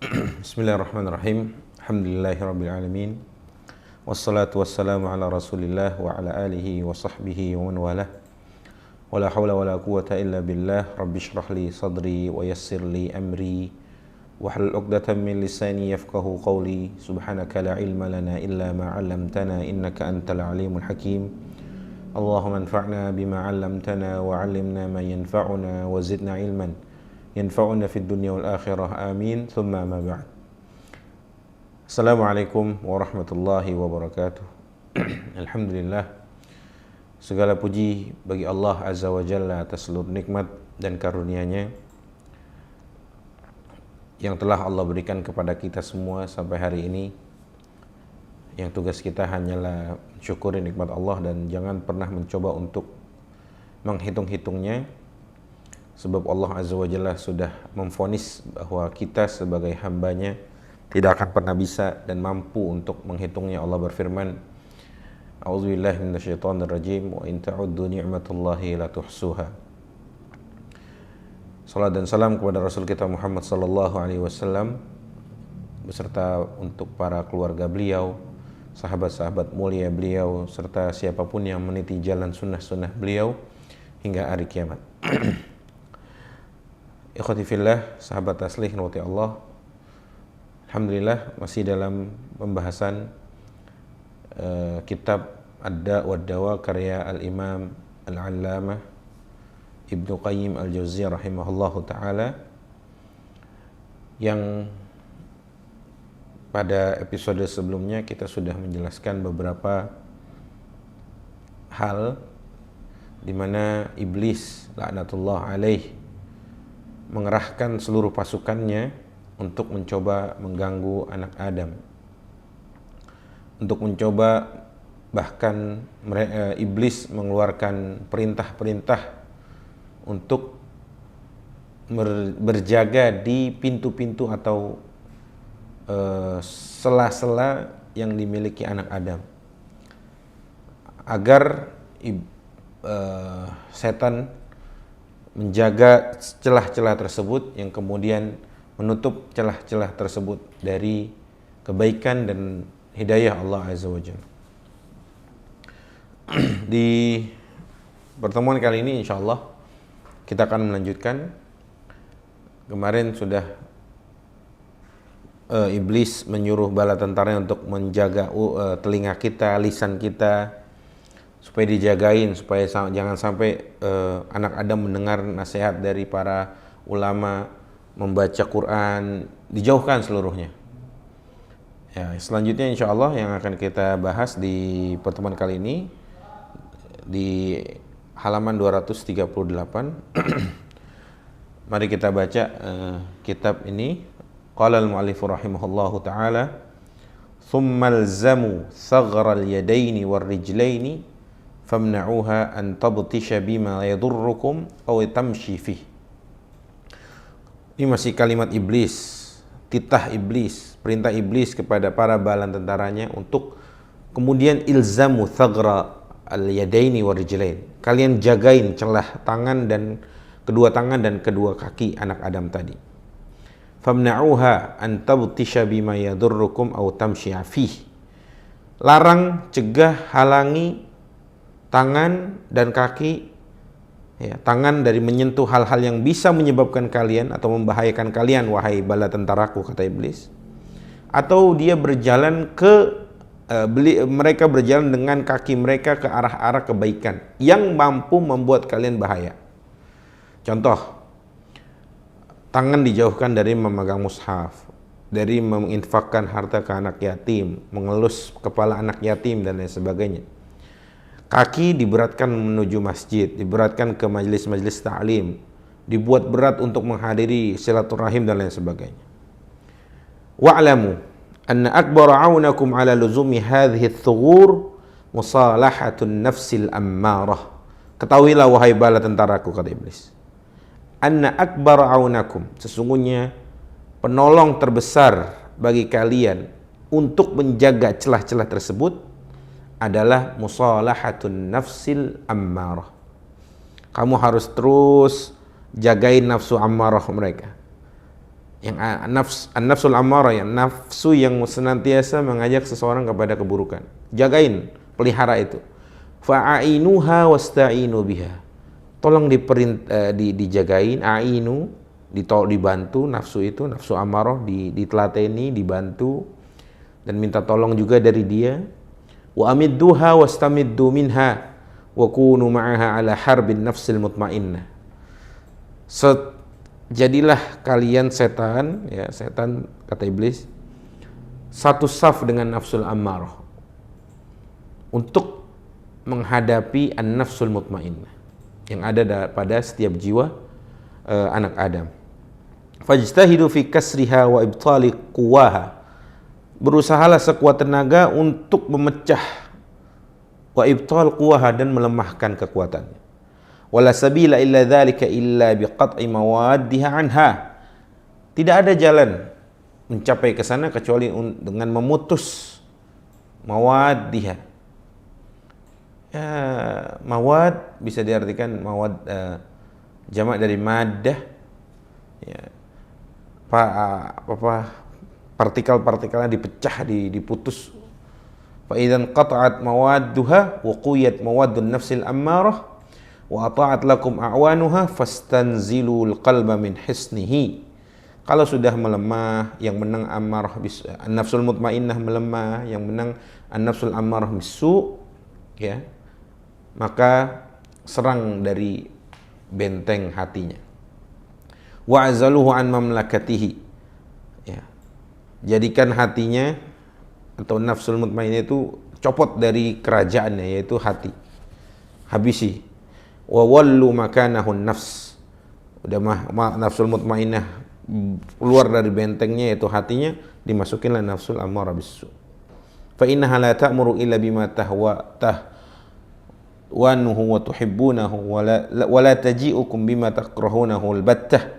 Bismillahirrahmanirrahim. Alhamdulillahirabbil alamin. Wassalatu wassalamu ala Rasulillah wa ala alihi wa sahbihi wa man walah. Wala haula wala quwwata illa billah. Rabbi shrah li sadri wa yassir li amri wahlul 'uqdatam min lisani yafqahu qawli. Subhanaka la ilma lana illa ma 'allamtana innaka antal alimul hakim. Allahumma anfa'na bima 'allamtana wa 'allimna ma yanfa'una wa zidna ilman yanfa'una fid dunya wal akhirah, amin, thumma ma ba'd. Assalamualaikum warahmatullahi wabarakatuh. Alhamdulillah, segala puji bagi Allah Azza wa Jalla atas seluruh nikmat dan karunia-Nya yang telah Allah berikan kepada kita semua sampai hari ini. Yang tugas kita hanyalah syukuri nikmat Allah dan jangan pernah mencoba untuk menghitung-hitungnya, sebab Allah Azza wa Jalla sudah memvonis bahwa kita sebagai hambanya tidak akan pernah bisa dan mampu untuk menghitungnya. Allah berfirman, A'udzubillahi minasyaitonirrajim, wa in ta'uddu ni'matallahi la tuhsuha. Salat dan salam kepada Rasul kita Muhammad sallallahu alaihi wasallam beserta untuk para keluarga beliau, sahabat-sahabat mulia beliau, serta siapapun yang meniti jalan sunnah-sunnah beliau hingga hari kiamat. Ikhwati fillah, sahabat taslih rahmati Allah. Alhamdulillah, masih dalam pembahasan kitab Ad-Da' wad-Dawa karya Al-Imam Al-Allamah Ibnu Qayyim Al-Jauziyah rahimahullahu ta'ala, yang pada episode sebelumnya kita sudah menjelaskan beberapa hal di mana iblis laknatullah alaih mengerahkan seluruh pasukannya untuk mencoba mengganggu anak Adam, untuk mencoba, bahkan iblis mengeluarkan perintah-perintah untuk berjaga di pintu-pintu atau sela-sela yang dimiliki anak Adam, agar setan menjaga celah-celah tersebut, yang kemudian menutup celah-celah tersebut dari kebaikan dan hidayah Allah Azza wa Jalla. Di pertemuan kali ini insyaallah kita akan melanjutkan. Kemarin sudah iblis menyuruh bala tentaranya untuk menjaga telinga kita, lisan kita, supaya dijagain, supaya jangan sampai anak Adam mendengar nasihat dari para ulama, membaca Quran, dijauhkan seluruhnya. Ya, selanjutnya insya Allah yang akan kita bahas di pertemuan kali ini di halaman 238. Mari kita baca kitab ini. Qala al-mu'allif rahimahullahu ta'ala, thumma alzamu thaghra al-yadaini war-rijlaini famna'uha an tabtisha bima yadurrukum aw tamshi fih. Ini masih kalimat iblis, titah iblis, perintah iblis kepada para bala tentaranya untuk kemudian ilzamu thaghra al-yadaini war-rijlain. Kalian jagain celah tangan dan kedua tangan dan kedua kaki anak Adam tadi. Famna'uha an tabtisha bima yadurrukum aw tamshi fih. Larang, cegah, halangi tangan dan kaki, ya, tangan dari menyentuh hal-hal yang bisa menyebabkan kalian atau membahayakan kalian, wahai bala tentaraku, kata iblis. Atau dia berjalan mereka berjalan dengan kaki mereka ke arah-arah kebaikan yang mampu membuat kalian bahaya. Contoh, tangan dijauhkan dari memegang mushaf, dari menginfakkan harta ke anak yatim, mengelus kepala anak yatim dan lain sebagainya. Kaki diberatkan menuju masjid, diberatkan ke majelis-majelis ta'lim, dibuat berat untuk menghadiri silaturahim dan lain sebagainya. Wa'lamu anna akbar 'aunakum 'ala luzumi hadhihi thughur musalahatun nafsil ammarah. Ketahuilah wahai bala tentaraku, kata iblis, anna akbar 'aunakum, sesungguhnya penolong terbesar bagi kalian untuk menjaga celah-celah tersebut adalah musalahatun nafsil ammarah. Kamu harus terus jagain nafsu ammarah mereka. yang an-nafsul ammarah, yang nafsu yang senantiasa mengajak seseorang kepada keburukan. Jagain, pelihara itu. Fa'ainuha wasta'inu biha. Tolong dijagain, ainu, dibantu nafsu itu, nafsu ammarah, ditelateni, dibantu dan minta tolong juga dari dia. Wa amidduha wastamiddu minha wa kunu ma'aha ala harbin nafsil mutmainnah. Jadilah kalian setan, ya setan kata iblis, satu saf dengan nafsul ammarah untuk menghadapi an-nafsul mutmainnah yang ada pada setiap jiwa anak Adam. Fajtahidu fi kasriha wa ibtali quwaha. Berusahalah sekuat tenaga untuk memecah wa ibtal quwaha dan melemahkan kekuatannya. Wala sabila illa dzalika illa biqat'i mawaddiha anha. Tidak ada jalan mencapai ke sana kecuali dengan memutus mawaddiha. Ya, mawad bisa diartikan mawad jamak dari maddah. Ya. Partikel-partikelnya dipecah, diputus. Fa idzan qata'at mawadduha wa quyat mawaddun nafsil ammarah wa ata'at lakum a'wanuha fastanzilul qalba min hisnihi. Kalau sudah melemah, yang menang ammarah an-nafsul mutmainnah melemah, yang menang an-nafsul ammarah bisu, ya, maka serang dari benteng hatinya. Wa'azaluhu an mamlakatihi, ya, jadikan hatinya atau nafsul mutmainnah itu copot dari kerajaannya, yaitu hati, habisi. Wa wallu makanahun nafs, udah nafsul mutmainnah keluar dari bentengnya yaitu hatinya, dimasukinlah nafsul ammarah bisu. Fa innaha la ta'muru illa bima tahwanuhu wa tuhibbunahu wa la taji'ukum bima takrahunahu albattah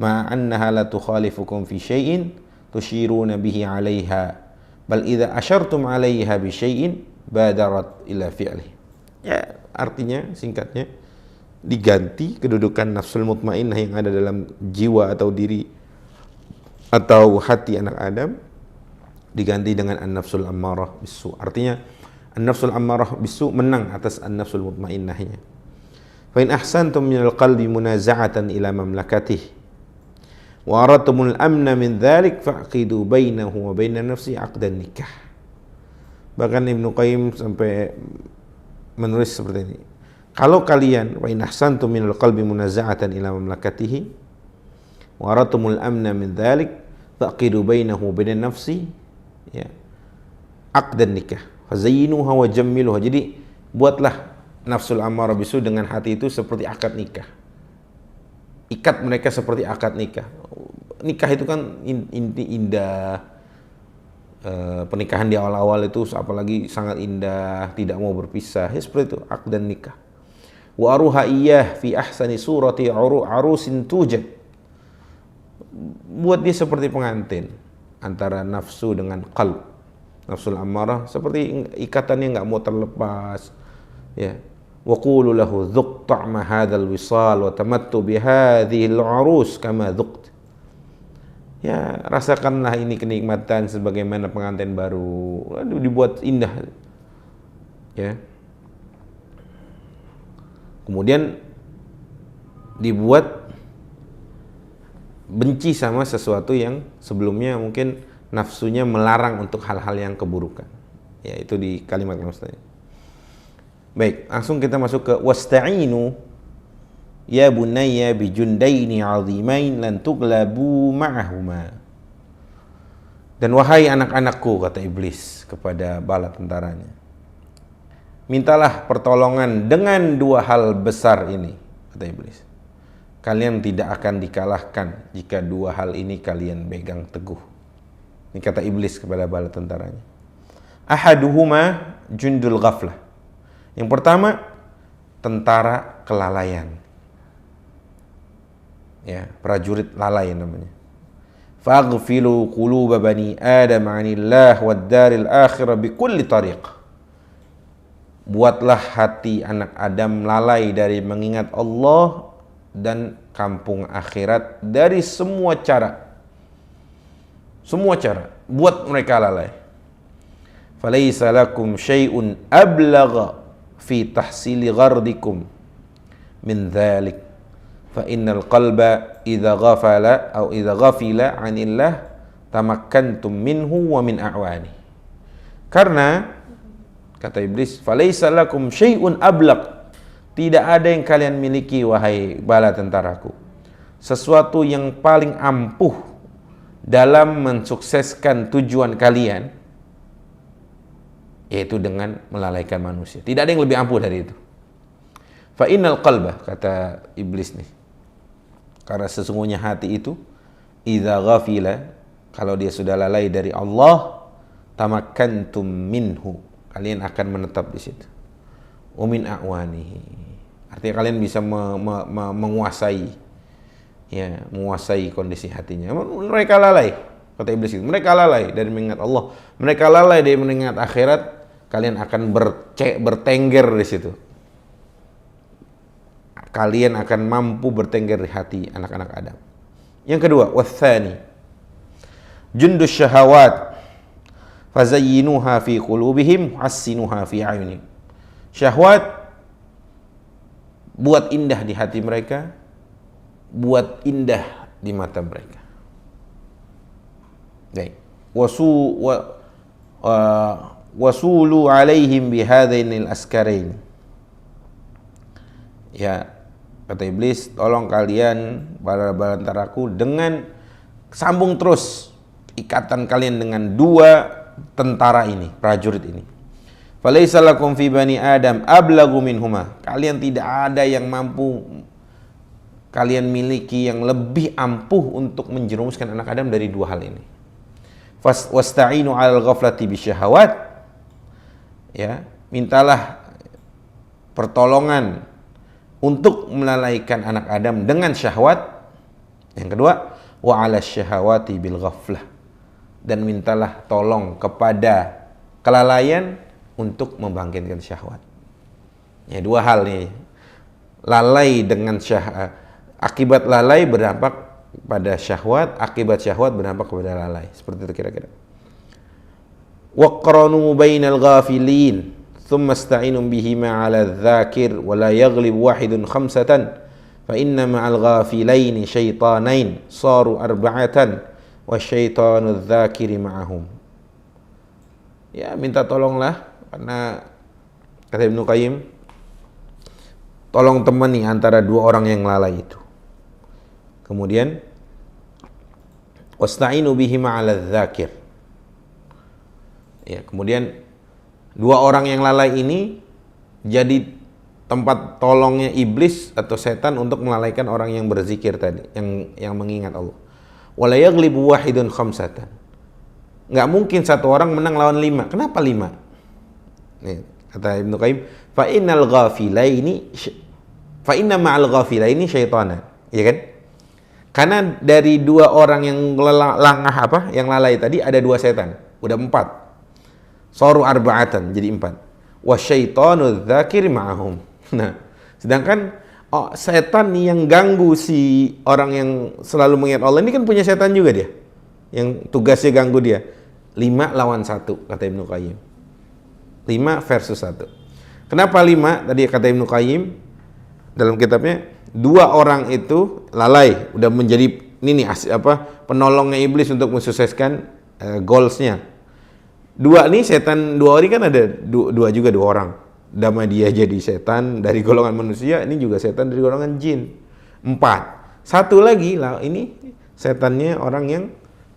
ma annaha la tukhalifukum fi syai'in tushiruna bihi 'alaiha bal idza asyartum 'alaiha bi syai'in badarat ila fi'li. Ya, artinya singkatnya, diganti kedudukan nafsul mutmainnah yang ada dalam jiwa atau diri atau hati anak Adam, diganti dengan an-nafsul ammarah bisu. Artinya an-nafsul ammarah bisu menang atas an-nafsul mutmainnahnya. Fa in ahsantum minal qalbi munaza'atan ila mamlakatihi wa aradtumul amna min dzalik faqidu bainahu wa bainan nafsi 'aqdan nikah. Bahkan Ibnu Qayyim sampai menulis seperti ini. Kalau kalian wa in ahsantum minal qalbi munaza'atan ila mamlakatihi wa aradtumul amna min dzalik faqidu bainahu wa bainan nafsi, ya, 'aqdan nikah fazayyinuha wa jammiluha. Jadi buatlah nafsul ammarah bisu dengan hati itu seperti akad nikah. Ikat mereka seperti akad nikah. Nikah itu kan indah. Pernikahan di awal-awal itu apalagi sangat indah, tidak mau berpisah. Ya, seperti itu aqdan nikah. Wa aruha iyyah fi ahsani surati arusin tujad. Buat dia seperti pengantin antara nafsu dengan qalb. Nafsul ammarah seperti ikatan yang enggak mau terlepas. Ya. Wa qulu lahu dzuq ta'ma hadzal wisal wa tamattu bi hadhihi al-urus kama dzuqt. Ya, rasakanlah ini kenikmatan sebagaimana pengantin baru. Aduh, dibuat indah. Ya. Kemudian dibuat benci sama sesuatu yang sebelumnya mungkin nafsunya melarang untuk hal-hal yang keburukan. Ya, itu di kalimat selanjutnya. Baik, langsung kita masuk ke wasta'inu ya bunayya bijundaini 'azimain lan tuglabu ma'ahuma. Dan wahai anak-anakku, kata iblis kepada bala tentaranya, mintalah pertolongan dengan dua hal besar ini, kata iblis. Kalian tidak akan dikalahkan jika dua hal ini kalian pegang teguh. Ini kata iblis kepada bala tentaranya. Ahaduhuma jundul ghaflah. Yang pertama, tentara kelalaian. Ya, prajurit lalai namanya. Faghfilu quluba bani Adam 'anillah wad daril akhirah bi kulli tariq. Buatlah hati anak Adam lalai dari mengingat Allah dan kampung akhirat dari semua cara. Semua cara buat mereka lalai. Falaisa lakum syai'un ablagha fi tahsili ghardikum min dzalik. Fa innal qalba idza ghafala atau idza ghafila 'anillah tamakkantum minhu wa min a'wani. Karena kata iblis, falaisa lakum syai'un ablagh, tidak ada yang kalian miliki wahai bala tentaraku, sesuatu yang paling ampuh dalam mensukseskan tujuan kalian, yaitu dengan melalaikan manusia. Tidak ada yang lebih ampuh dari itu. Fa innal qalba, kata iblis nih, karena sesungguhnya hati itu idza ghafila, kalau dia sudah lalai dari Allah, tamakkantum minhu, kalian akan menetap di situ. Wa min a'wanihi, artinya kalian bisa menguasai, ya, menguasai kondisi hatinya. Mereka lalai, kata iblis itu, mereka lalai dari mengingat Allah, mereka lalai dari mengingat akhirat, kalian akan bertengger di situ. Kalian akan mampu bertengger di hati anak-anak Adam. Yang kedua, wathani jundus syahawat fazayyinuha fi qulubihim hassinuha fi a'yunihim. Syahwat buat indah di hati mereka, buat indah di mata mereka. Baik. Wasulu alaihim bihadainil askarain. Ya, kata iblis, tolong kalian para balantaraku dengan sambung terus ikatan kalian dengan dua tentara ini, prajurit ini. Falaisa lakum fi bani Adam ablagu minhuma. Kalian tidak ada yang mampu kalian miliki yang lebih ampuh untuk menjerumuskan anak Adam dari dua hal ini. Wasta'inu 'alal ghaflati bisyahawat. Ya, mintalah pertolongan untuk melalaikan anak Adam dengan syahwat. Yang kedua, wa 'alas syahawati bil ghaflah. Dan mintalah tolong kepada kelalaian untuk membangkitkan syahwat. Ya, dua hal nih. Lalai dengan akibat lalai berdampak pada syahwat, akibat syahwat berdampak kepada lalai. Seperti itu kira-kira. Waqranu bainal ghafilin thumma ista'inu bihima 'ala dzakir wa la yaghlib wahidun khamsatan fa inna ma'al ghafilaini syaitanain saru arba'atan wa syaitanu dzakiri ma'ahum. Ya, minta tolonglah, karena kata Ibnu Qayyim, tolong temani antara dua orang yang lalai itu. Kemudian wasta'inu bihima 'ala dzakir. Ya, kemudian dua orang yang lalai ini jadi tempat tolongnya iblis atau setan untuk melalaikan orang yang berzikir tadi, yang mengingat Allah. Wala yaghlibu wahidun khamsatan. Enggak mungkin satu orang menang lawan 5. Kenapa 5? Nih, kata Ibnu Qayyim, fa inna ma'al ghafilaini syaitanan. Ya kan? Karena dari dua orang yang yang lalai tadi ada dua setan, udah 4. Saru arba'atan, jadi 4. Wa syaitanu dzakir ma'ahum. Nah, sedangkan setan yang ganggu si orang yang selalu mengingat Allah ini kan punya setan juga dia, yang tugasnya ganggu dia. 5 lawan 1, kata Ibnu Qayyim. 5 versus 1. Kenapa 5? Tadi kata Ibnu Qayyim dalam kitabnya, dua orang itu lalai, udah menjadi ini penolongnya iblis untuk mensukseskan goalsnya. Dua nih setan, dua orang kan ada dua orang. Dama dia jadi setan dari golongan manusia, ini juga setan dari golongan jin. 4. Satu lagi lah, ini setannya orang yang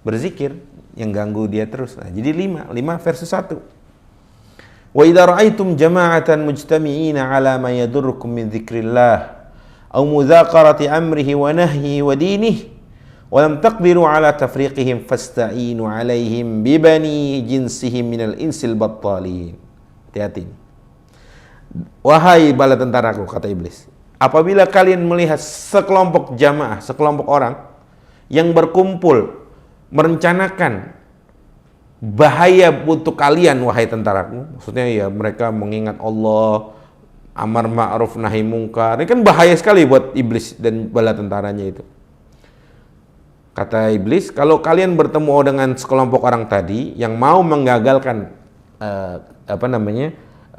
berzikir, yang ganggu dia terus. Nah, jadi 5 versus 1. Wa idza ra'aitum jama'atan mujtami'ina 'ala ma yadurrukum min dzikrillah aw mudzakarati amrihi wa nahyihi wa dinihi wa lam taqdiru 'ala tafriqihim fasta'inu 'alaihim bi bani jinsihim minal insil battalin. Hati-hati. Wahai bala tentaraku, kata iblis, apabila kalian melihat sekelompok jamaah, sekelompok orang yang berkumpul merencanakan bahaya untuk kalian, wahai tentaraku, maksudnya ya mereka mengingat Allah, amar ma'ruf nahi mungkar, ini kan bahaya sekali buat iblis dan bala tentaranya itu. Kata iblis, kalau kalian bertemu dengan sekelompok orang tadi yang mau menggagalkan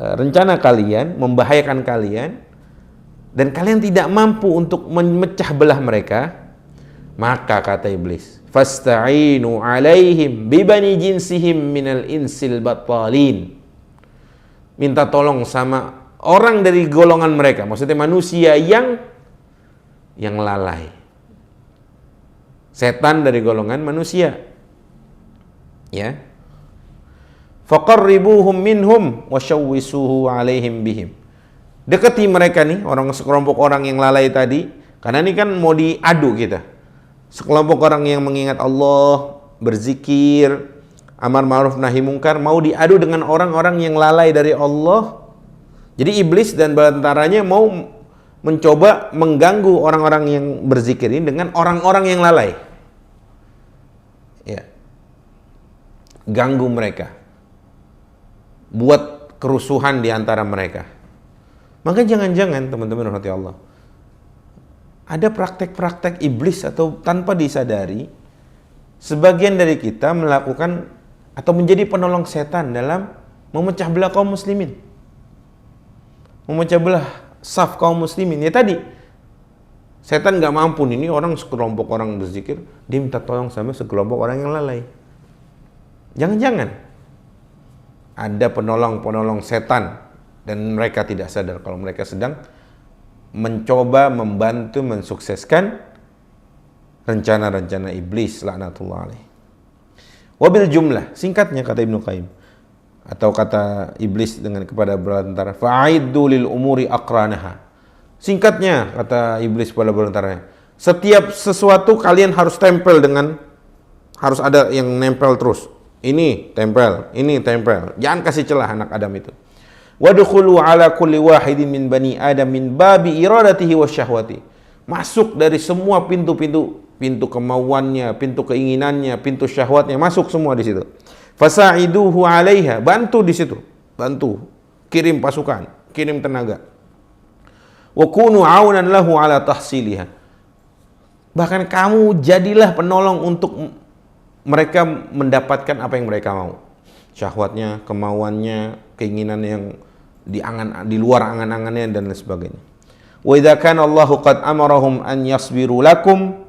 rencana kalian, membahayakan kalian, dan kalian tidak mampu untuk memecah belah mereka, maka kata iblis, fasta'inu alaihim bibani jinsihim minal insil battalin. Minta tolong sama orang dari golongan mereka, maksudnya manusia yang lalai. Setan dari golongan manusia. Ya. Faqarribuhum minhum wasyawwisuhu alaihim bihim. Dekati mereka nih, sekelompok orang yang lalai tadi, karena ini kan mau diadu kita. Sekelompok orang yang mengingat Allah, berzikir, amar ma'ruf nahi mungkar, mau diadu dengan orang-orang yang lalai dari Allah. Jadi iblis dan bala tentaranya mau mencoba mengganggu orang-orang yang berzikir ini dengan orang-orang yang lalai. Ya. Ganggu mereka. Buat kerusuhan di antara mereka. Maka jangan-jangan teman-teman rahmati Allah, ada praktek-praktek iblis atau tanpa disadari, sebagian dari kita melakukan atau menjadi penolong setan dalam memecah belah kaum muslimin. Memecah belah saf kaum muslimin. Ya tadi, setan gak mampu nih, ini orang sekelompok orang berzikir, dia minta tolong sama sekelompok orang yang lalai. Jangan-jangan ada penolong-penolong setan dan mereka tidak sadar kalau mereka sedang mencoba membantu mensukseskan rencana-rencana iblis laknatullah alaih. Wabil jumlah, singkatnya kata Ibnu Qayyim atau kata iblis dengan kepada bala tentara, fa'iddu lil umuri aqranaha. Singkatnya kata iblis kepada bala tentaranya, setiap sesuatu kalian harus tempel dengan, harus ada yang nempel terus. Ini tempel, ini tempel. Jangan kasih celah anak Adam itu. Wadkhulu ala kulli wahidin min bani Adam min babi iradatihi wasyahwati. Masuk dari semua pintu-pintu, pintu kemauannya, pintu keinginannya, pintu syahwatnya, masuk semua di situ. Fasa'iduhu 'alaiha, bantu di situ. Bantu. Kirim pasukan, kirim tenaga. Wa kunu 'aunan lahu 'ala tahsiliha. Bahkan kamu jadilah penolong untuk mereka mendapatkan apa yang mereka mau. Syahwatnya, kemauannya, keinginan yang di luar angan-angannya dan lain sebagainya. Wa idza kana Allahu qad amarahum an yasbiru lakum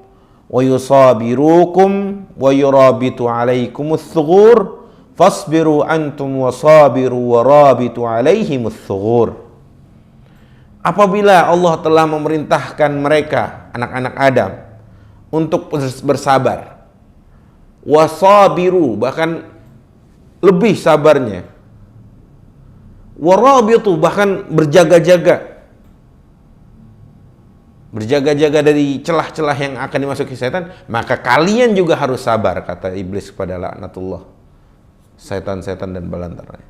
wa yusabirukum wa yurabitu 'alaikumus thughur fasbiru antum wasabiru wa rabitu 'alaihimus thughur. Apabila Allah telah memerintahkan mereka, anak-anak Adam, untuk bersabar, wasabiru, bahkan lebih sabarnya, warabitu, bahkan berjaga-jaga dari celah-celah yang akan dimasuki setan, maka kalian juga harus sabar, kata iblis kepada laknatullah, setan-setan dan balantaranya.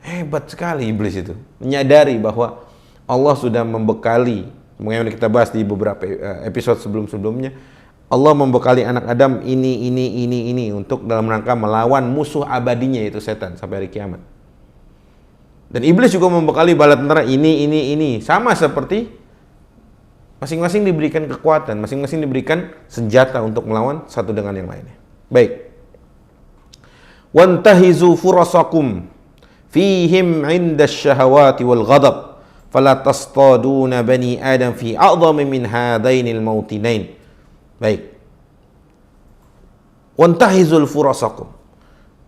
Hebat sekali iblis itu, menyadari bahwa Allah sudah membekali, yang kita bahas di beberapa episode sebelum-sebelumnya, Allah membekali anak Adam ini untuk dalam rangka melawan musuh abadinya, yaitu setan, sampai hari kiamat. Dan iblis juga membekali bala tentara ini. Sama seperti masing-masing diberikan kekuatan, masing-masing diberikan senjata untuk melawan satu dengan yang lainnya. Baik. Wantahizu furasakum fihim 'inda syahawati wal ghadab fala tastaduna bani Adam fi a'dhami min hadainil mautinain. Baik. Wantahizul furasakum.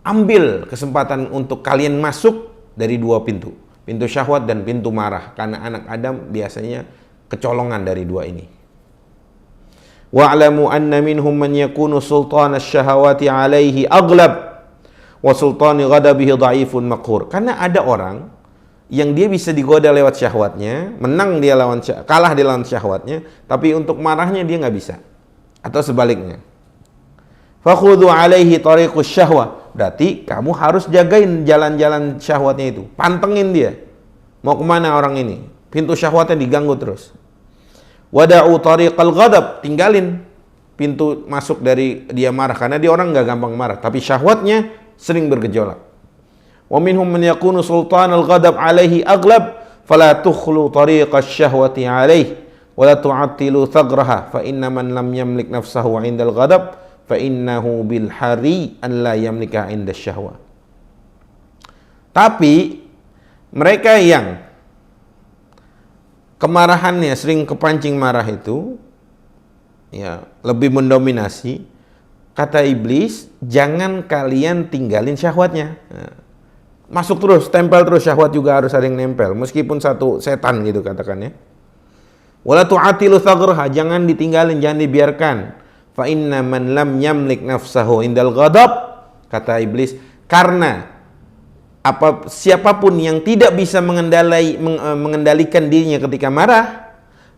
Ambil kesempatan untuk kalian masuk dari dua pintu. Pintu syahwat dan pintu marah. Karena anak Adam biasanya kecolongan dari dua ini. Wa'lamu anna minhum man yakunu sultan asy-syahawati 'alaihi aghlab wa sultani ghadabihi dha'ifun maqhur. Karena ada orang yang dia bisa digoda lewat syahwatnya, menang dia kalah dia lawan syahwatnya, tapi untuk marahnya dia nggak bisa. Atau sebaliknya. Fakhudhu 'alaihi tariqus syahwah. Berarti kamu harus jagain jalan-jalan syahwatnya itu. Pantengin dia. Mau kemana orang ini? Pintu syahwatnya diganggu terus. Wada'u tariqal ghadab. Tinggalin pintu masuk dari dia marah. Karena dia orang nggak gampang marah. Tapi syahwatnya sering bergejolak. Wa minhum man yakunu sultanal ghadab 'alaihi aghlab. Fala tukhlu tariqas syahwati 'alaihi. wala tu'attilu thagraha fa inna man lam yamlik nafsahu 'indal ghadab fa innahu bil hari an la yamlika 'inda syahwa. Tapi mereka yang kemarahannya sering kepancing marah itu ya lebih mendominasi, kata iblis, jangan kalian tinggalin syahwatnya. Nah, masuk terus, tempel terus, syahwat juga harus ada yang nempel, meskipun satu setan gitu katakannya. Wala tu'atilu thagraha, jangan ditinggalin, jangan dibiarkan. Fa inna man lam yamlik nafsahu indal ghadab, kata iblis, karena siapapun yang tidak bisa mengendalikan dirinya ketika marah,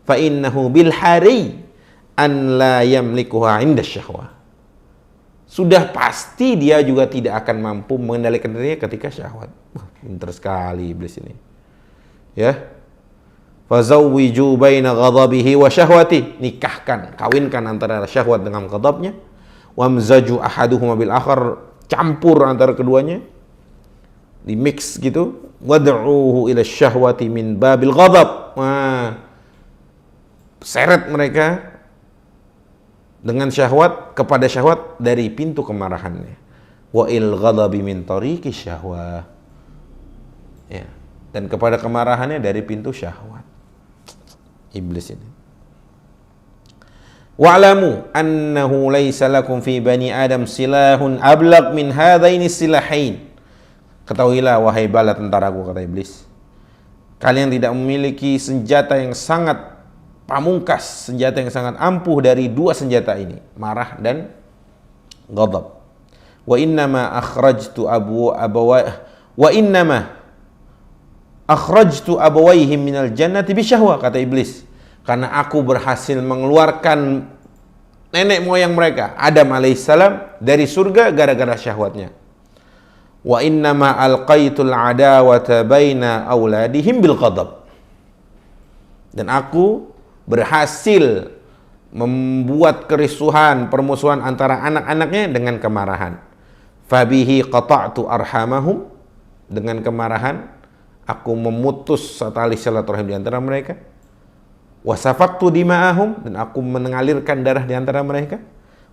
fa innahu bil hari an la yamlikuha inda syahwah, sudah pasti dia juga tidak akan mampu mengendalikan dirinya ketika syahwat. Pintar sekali iblis ini. Ya. Fazawwiju baina ghadabihi wa syahwati, nikahkan, kawinkan antara syahwat dengan ghadabnya. Wamzaju ahaduhuma bil akhar, campur antara keduanya, di mix gitu. Wad'uhu ila syahwati min babil ghadab. Nah, seret mereka dengan syahwat kepada syahwat dari pintu kemarahannya. Wa il ghadabi min tariqi syahwah. Ya, dan kepada kemarahannya dari pintu syahwat. Iblis ini. Wa'lamu annahu laisa lakum fi bani Adam silahun ablaq min hadaini silahain. Ketahuilah wahai bala tentaraku, kata iblis, kalian tidak memiliki senjata yang sangat pamungkas, senjata yang sangat ampuh dari dua senjata ini, marah dan ghadab. Wa innama akhrajtu abawaihim minal jannati bisyahwa, kata iblis, karena aku berhasil mengeluarkan nenek moyang mereka, Adam alaihissalam, dari surga gara-gara syahwatnya. Wa innama alqaitul adawata baina auladihim bil ghadab, dan aku berhasil membuat kerisuhan, permusuhan antara anak-anaknya dengan kemarahan. Fabihi qata'tu arhamahum, dengan kemarahan aku memutus tali silaturahim di antara mereka. Wasafaqtu dima'ahum, dan aku mengalirkan darah di antara mereka.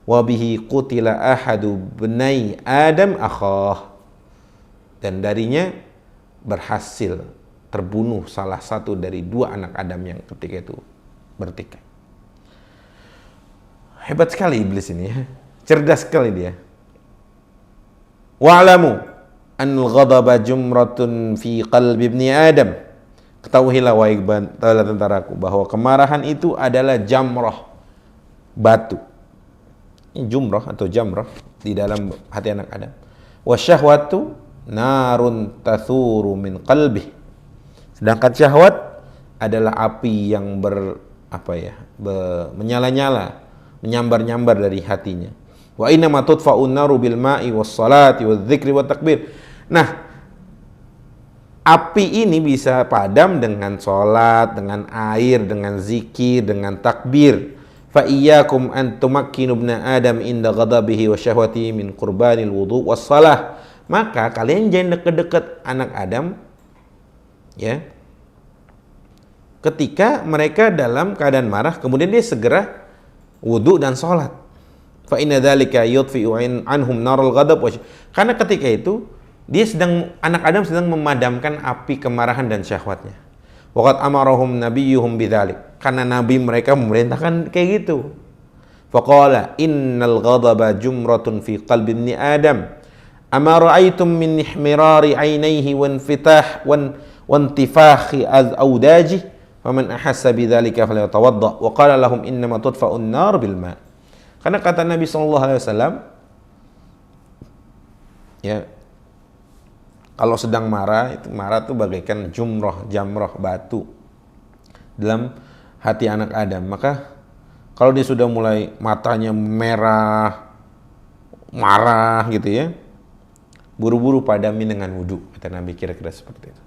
Wabihi qutila ahadu bnai Adam akhah, dan darinya berhasil terbunuh salah satu dari dua anak Adam yang ketika itu bertikai. Hebat sekali iblis ini ya. Cerdas sekali dia. Wa'lamu anil ghadaba jumratun fi qalbi ibni Adam. Ketahuilah wahai tentaraku bahwa kemarahan itu adalah jamrah, batu. Ini jumrah atau jamrah di dalam hati anak Adam. Wa syahwatu narun tathuru min qalbi. Sedangkan syahwat adalah api yang menyala-nyala, menyambar-nyambar dari hatinya. Wa inna ma tudfa'un naru bil ma'i was salati wal dzikri wat takbir. Nah, api ini bisa padam dengan salat, dengan air, dengan zikir, dengan takbir. Fa iyyakum an tumakkinu ibna Adam inda ghadabihi wa syahwati min qurbanil wudu was salah. Maka kalian jangan dekat-dekat anak Adam ya, ketika mereka dalam keadaan marah, kemudian dia segera wudu dan sholat. Fa inna dzalika yudfi'u anhum narul ghadab. Karena ketika itu anak Adam sedang memadamkan api kemarahan dan syahwatnya. Waqad amarahum nabiyyuhum bidzalik, karena nabi mereka memerintahkan kayak gitu. Faqala innal ghadaba jumratun fi qalbi ibni Adam. Ama ra'aitum min ihmirari 'ainaihi wa infitah wa intifakhi awdaji faman ahassa bidzalika falyatawadda. Wa qala lahum innama tudfa'un nar bil ma'. Karena kata Nabi sallallahu alaihi wasallam ya, kalau sedang marah, itu marah itu bagaikan jamrah batu dalam hati anak Adam. Maka kalau dia sudah mulai matanya merah, marah gitu ya, buru-buru padami dengan wudu, kata Nabi, kira-kira seperti itu.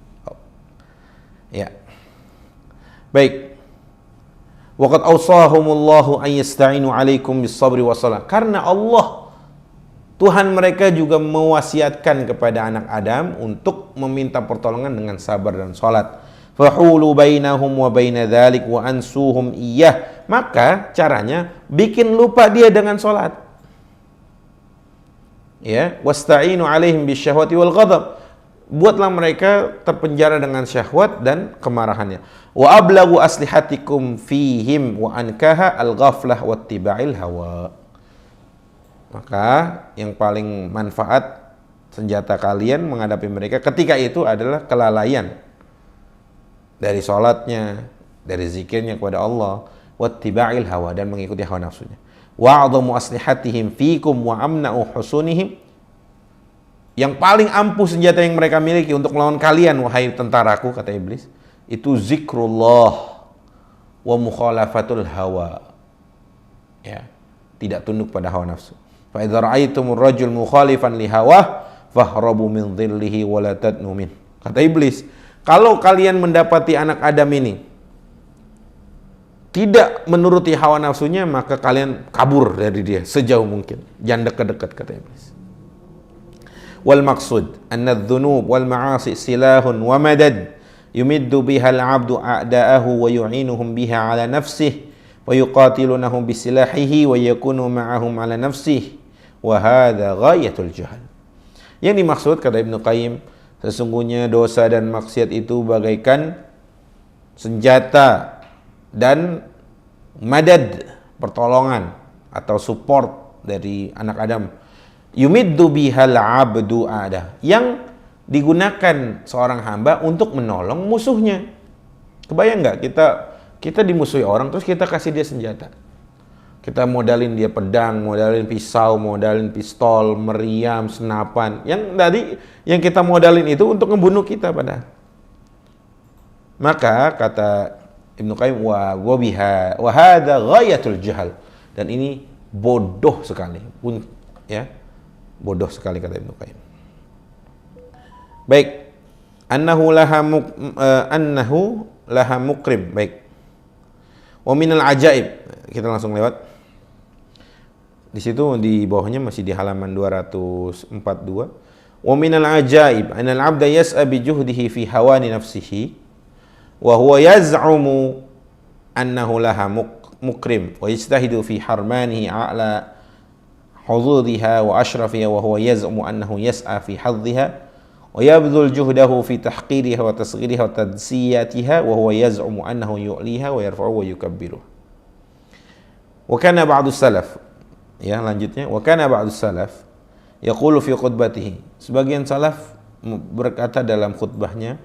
Ya. Baik. Waqad awsahumullahu an yasta'inu 'alaikum bis-sabri was-shalah. Karena Allah Tuhan mereka juga mewasiatkan kepada anak Adam untuk meminta pertolongan dengan sabar dan salat. fahulu bainahum wa baina dzalik wa ansuhum iyyah. Maka caranya bikin lupa dia dengan salat. Ya, wasta'inu 'alaihim bisyahwati wal ghadab. Buatlah mereka terpenjara dengan syahwat dan kemarahannya. Wa ablagu aslihatikum fihim wa ankaha al-ghaflah wattiba'il hawa. Maka yang paling manfaat senjata kalian menghadapi mereka ketika itu adalah kelalaian dari sholatnya, dari zikirnya kepada Allah, wattiba'il hawa, dan mengikuti hawa nafsunya. Wa'adhamu aslihatihim fikum wa amna'u husunihim. Yang paling ampuh senjata yang mereka miliki untuk melawan kalian, wahai tentaraku, kata iblis, itu zikrullah wa mukhalafatul hawa. Ya, tidak tunduk pada hawa nafsu. Fa idza ra'aitumur rajul mukhalifan li hawah fahrabu min dhillihi wa la tadnu min. Kata iblis, kalau kalian mendapati anak Adam ini tidak menuruti hawa nafsunya, maka kalian kabur dari dia sejauh mungkin. Jangan dekat-dekat, kata iblis. Wal maqsud anna adh-dhunub wal ma'asi silahun wa madad yumiddu biha al-'abdu a'da'ahu wa yu'inuhum biha 'ala nafsihi wa yuqatilunahum bisilahihi wa yakunu ma'ahum 'ala nafsihi wa hadha ghayatul jahl. Yang dimaksud, kata Ibnu Qayyim, sesungguhnya dosa dan maksiat itu bagaikan senjata dan madad, pertolongan atau support dari anak Adam. Yumiddu bihal abdu ada, yang digunakan seorang hamba untuk menolong musuhnya. Kebayang nggak kita dimusuhi orang terus kita kasih dia senjata, kita modalin dia pedang, modalin pisau, modalin pistol, meriam, senapan, yang kita modalin itu untuk membunuh kita padahal. Maka kata Ibnu Qayyim, wa biha wa hadza ghayatul jahl, dan ini bodoh sekali pun, ya. Bodoh sekali, kata Ibnu Qayyim. Baik, annahu laha mukrim. Baik. Wa minal ajaib. Kita langsung lewat. Di situ di bawahnya masih di halaman 242. Wa minal ajaib anal 'abda yas'a bi juhdihi fi hawani nafsihi wa huwa yaz'umu annahu laha mukrim wa yajtahidu fi harmanihi a'la hududhiha wa ashrafiha wa huwa yaz'umu annahu yas'a fi hadhiha wa yabdhul juhdahu fi tahqiriha wa tasghiriha wa tadsiyatiha wa huwa yaz'umu annahu yu'liha wa yarfa'u wa yukabbiru. Wa kana ba'du salaf, ya lanjutnya, wa kana ba'du salaf yaqulu fi khutbatihi, sebagian salaf berkata dalam khutbahnya,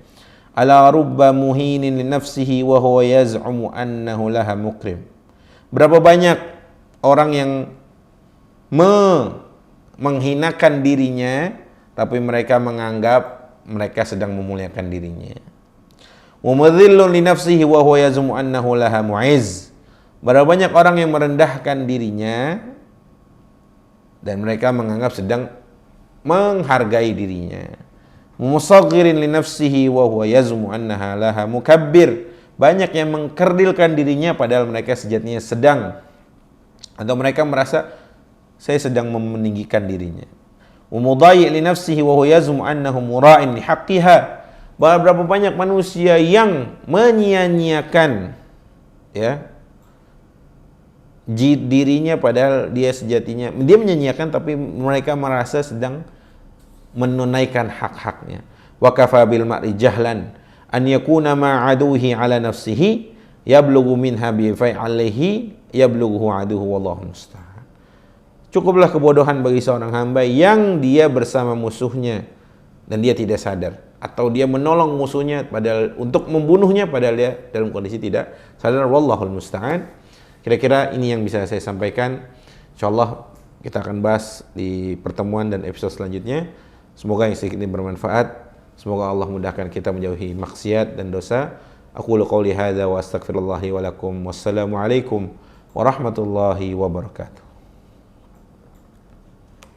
ala rubba muhinin li nafsihi wa huwa yaz'umu annahu laha mukrim. Berapa banyak orang yang menghinakan dirinya, tapi mereka menganggap mereka sedang memuliakan dirinya. Wa mudhillun li nafsihi wa huwa yaz'umu annahu laha mu'izz. Berapa banyak orang yang merendahkan dirinya dan mereka menganggap sedang menghargai dirinya. Musaghirin li nafsihi wa huwa yaz'umu annaha laha mukabbir. Banyak yang mengkerdilkan dirinya padahal mereka sejatinya sedang, atau mereka merasa saya sedang meninggikan dirinya. Umudai' li nafsihi wa huwa yaz'umu annahu mura'in li haqqiha. Berapa banyak manusia yang menyia-nyiakan, ya, dirinya padahal dia sejatinya dia menyia-nyiakan, tapi mereka merasa sedang menunaikan hak-haknya. Wa kafa bil mar'i jahlan an yakuna ma'aduhi ala nafsihi yablughu minha bi fa'alihi yablughu aduhu wallahu musta'an. Cukuplah kebodohan bagi seorang hamba yang dia bersama musuhnya dan dia tidak sadar, atau dia menolong musuhnya padahal untuk membunuhnya padahal dia dalam kondisi tidak sadar. Wallahul musta'an. Kira-kira ini yang bisa saya sampaikan. Insyaallah kita akan bahas di pertemuan dan episode selanjutnya. Semoga yang sedikit ini bermanfaat. Semoga Allah mudahkan kita menjauhi maksiat dan dosa. Aqulu qouli hadza wa astaghfirullahi wa lakum. Wassalamualaikum warahmatullahi wabarakatuh.